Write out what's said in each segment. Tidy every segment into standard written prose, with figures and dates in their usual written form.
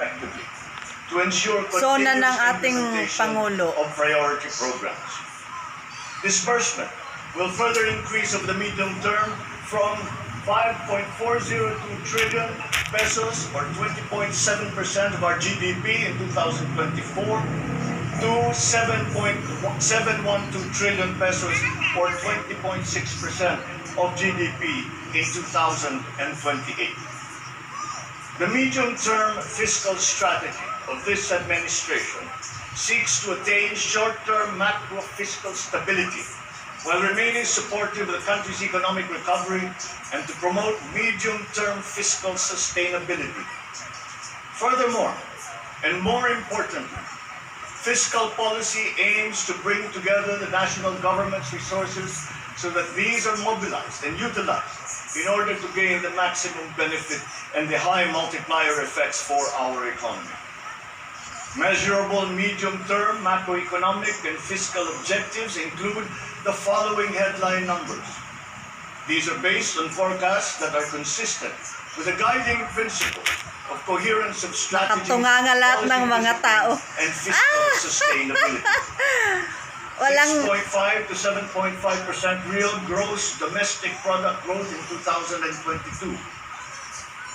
respectively to ensure Sona continuous ng ating implementation Pangulo. of priority programs. Disbursement will further increase over the medium term from 5.402 trillion pesos or 20.7% of our GDP in 2024 to 7.712 trillion pesos or 20.6% of GDP in 2028. The medium-term fiscal strategy of this administration seeks to attain short-term macro-fiscal stability while remaining supportive of the country's economic recovery and to promote medium-term fiscal sustainability. Furthermore, and more importantly, fiscal policy aims to bring together the national government's resources so that these are mobilized and utilized in order to gain the maximum benefit and the high multiplier effects for our economy. Measurable medium-term macroeconomic and fiscal objectives include the following headline numbers. These are based on forecasts that are consistent with the guiding principle of coherence of strategy, Nakatunganga lahat ng mga tao. and fiscal sustainability. 6.5 to 7.5% real gross domestic product growth in 2022.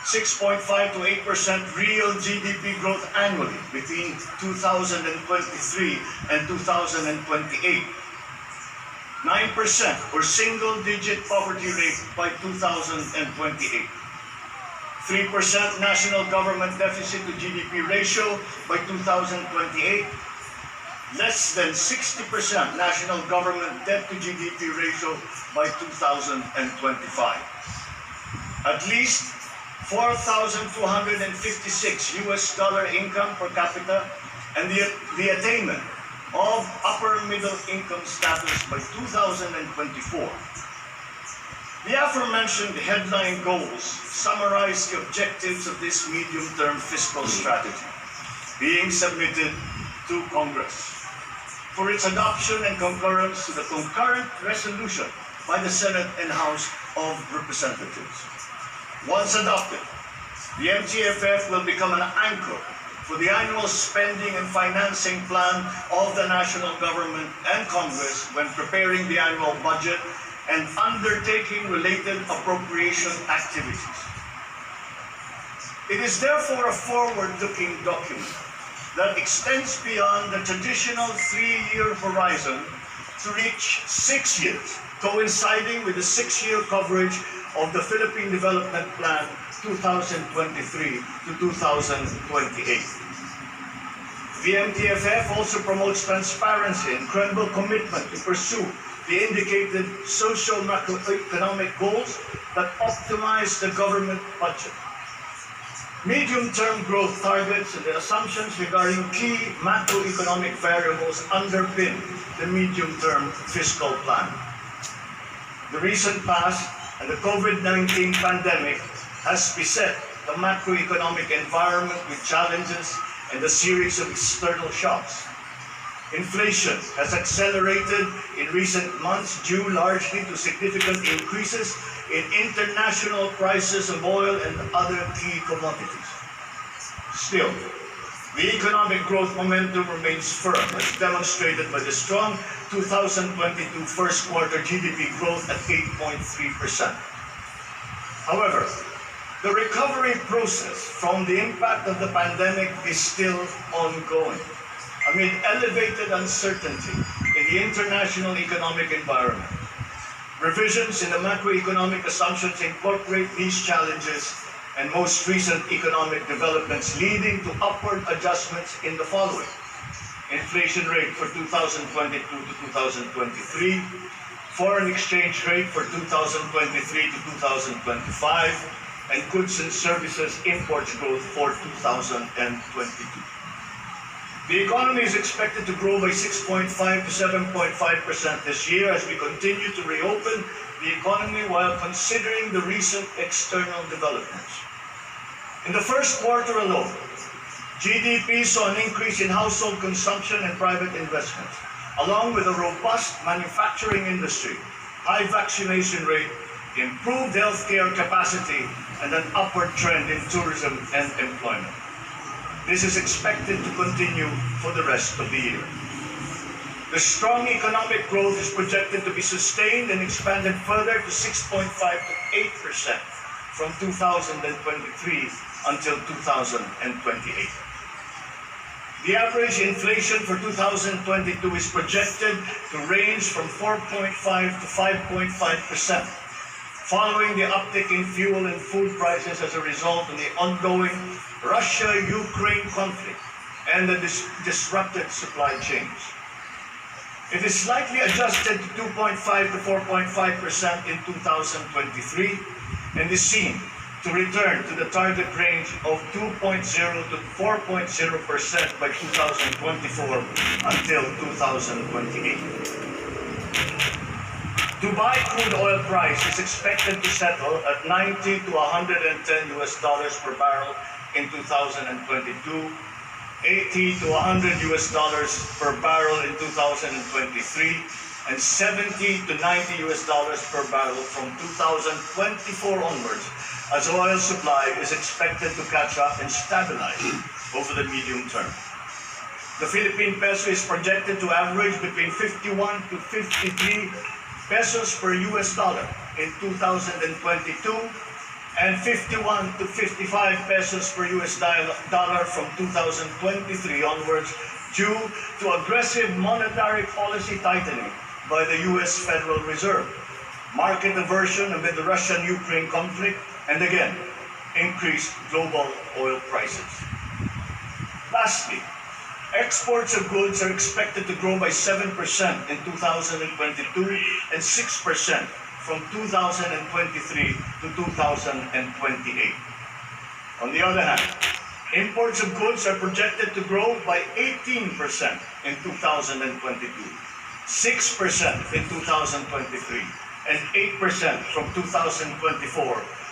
6.5 to 8% real GDP growth annually between 2023 and 2028. 9% or single-digit poverty rate by 2028. 3% national government deficit to GDP ratio by 2028. Less than 60% national government debt to GDP ratio by 2025. At least $4,256 income per capita and the attainment of upper middle income status by 2024. The aforementioned headline goals summarize the objectives of this medium-term fiscal strategy being submitted to Congress for its adoption and concurrence to the concurrent resolution by the Senate and House of Representatives. Once adopted, the MTFF will become an anchor for the annual spending and financing plan of the national government and Congress when preparing the annual budget and undertaking related appropriation activities. It is therefore a forward-looking document that extends beyond the traditional 3-year horizon to reach 6 years, coinciding with the 6-year coverage of the Philippine Development Plan 2023 to 2028. The MTFF also promotes transparency and credible commitment to pursue the indicated social macroeconomic goals that optimize the government budget. Medium-term growth targets and the assumptions regarding key macroeconomic variables underpin the medium-term fiscal plan. The recent past and the COVID-19 pandemic has beset the macroeconomic environment with challenges and a series of external shocks. Inflation has accelerated in recent months due largely to significant increases in international prices of oil and other key commodities. Still, the economic growth momentum remains firm, as demonstrated by the strong 2022 first quarter GDP growth at 8.3%. However, the recovery process from the impact of the pandemic is still ongoing amid elevated uncertainty in the international economic environment. Revisions in the macroeconomic assumptions incorporate these challenges and most recent economic developments leading to upward adjustments in the following: inflation rate for 2022 to 2023, foreign exchange rate for 2023 to 2025, and goods and services imports growth for 2022. The economy is expected to grow by 6.5 to 7.5% this year as we continue to reopen the economy while considering the recent external developments. In the first quarter alone, GDP saw an increase in household consumption and private investments, along with a robust manufacturing industry, high vaccination rate, improved healthcare capacity, and an upward trend in tourism and employment. This is expected to continue for the rest of the year. The strong economic growth is projected to be sustained and expanded further to 6.5 to 8% from 2023 until 2028. The average inflation for 2022 is projected to range from 4.5 to 5.5%, following the uptick in fuel and food prices as a result of the ongoing Russia-Ukraine conflict and the disrupted supply chains. It is slightly adjusted to 2.5 to 4.5% in 2023 and is seen to return to the target range of 2.0 to 4.0% by 2024 until 2028. Dubai crude oil price is expected to settle at 90 to 110 US dollars per barrel in 2022, 80 to 100 US dollars per barrel in 2023, and 70 to 90 US dollars per barrel from 2024 onwards, as oil supply is expected to catch up and stabilize over the medium term. The Philippine peso is projected to average between 51 to 53 pesos per US dollar in 2022 and 51 to 55 pesos per US dollar from 2023 onwards due to aggressive monetary policy tightening by the US Federal Reserve, market aversion amid the Russian-Ukraine conflict, and again, increased global oil prices. Lastly, exports of goods are expected to grow by 7% in 2022 and 6% from 2023 to 2028. On the other hand, imports of goods are projected to grow by 18% in 2022, 6% in 2023, and 8% from 2024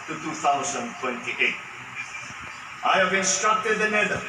to 2028. I have instructed the NEDA